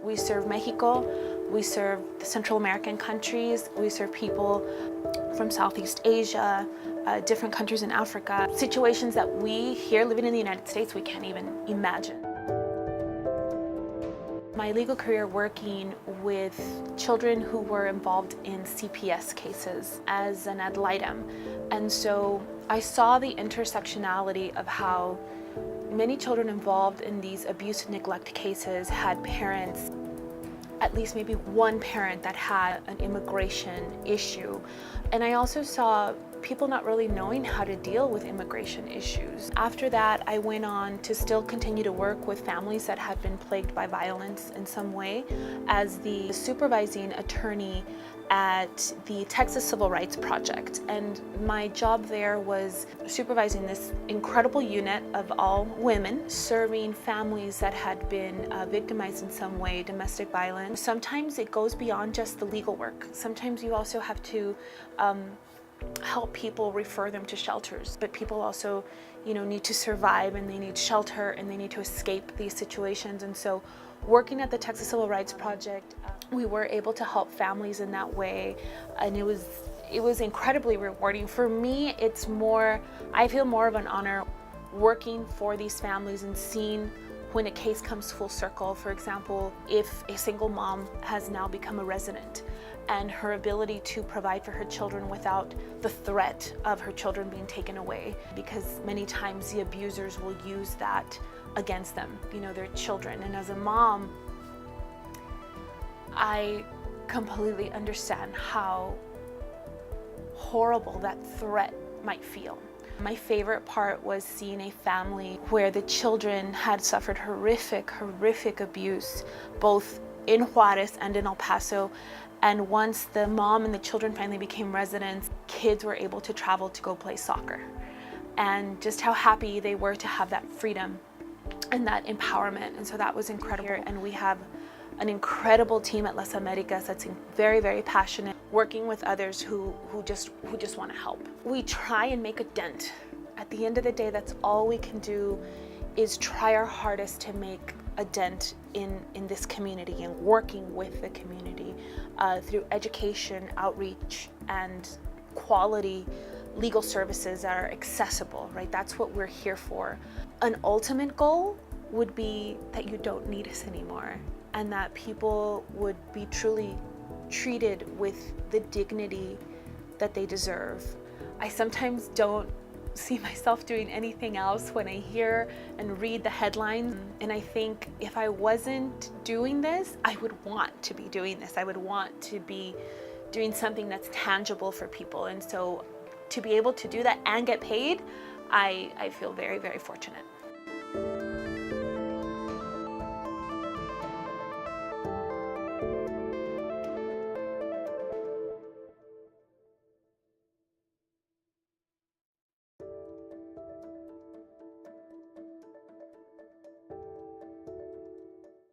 We serve Mexico, we serve the Central American countries, we serve people from Southeast Asia, different countries in Africa. Situations that we here living in the United States, we can't even imagine. My legal career working with children who were involved in CPS cases as an ad litem. And so I saw the intersectionality of how many children involved in these abuse and neglect cases had parents, at least maybe one parent that had an immigration issue. And I also saw people not really knowing how to deal with immigration issues. After that, I went on to still continue to work with families that had been plagued by violence in some way as the supervising attorney at the Texas Civil Rights Project. And my job there was supervising this incredible unit of all women, serving families that had been victimized in some way, domestic violence. Sometimes it goes beyond just the legal work. Sometimes you also have to help people, refer them to shelters. But people also, need to survive, and they need shelter, and they need to escape these situations. And so working at the Texas Civil Rights Project, we were able to help families in that way, and it was incredibly rewarding. For me, I feel more of an honor working for these families and seeing when a case comes full circle. For example, if a single mom has now become a resident and her ability to provide for her children without the threat of her children being taken away, because many times the abusers will use that against them, their children. And as a mom, I completely understand how horrible that threat might feel. My favorite part was seeing a family where the children had suffered horrific abuse, both in Juarez and in El Paso. And once the mom and the children finally became residents, kids were able to travel to go play soccer. And just how happy they were to have that freedom and that empowerment. And so that was incredible. And we have an incredible team at Las Americas that's very, very passionate, working with others who just want to help. We try and make a dent. At the end of the day, that's all we can do, is try our hardest to make a dent in this community and working with the community through education, outreach, and quality legal services that are accessible, right? That's what we're here for. An ultimate goal would be that you don't need us anymore, and that people would be truly treated with the dignity that they deserve. I sometimes don't see myself doing anything else when I hear and read the headlines, and I think if I wasn't doing this, I would want to be doing this. I would want to be doing something that's tangible for people. And so to be able to do that and get paid, I feel very, very fortunate.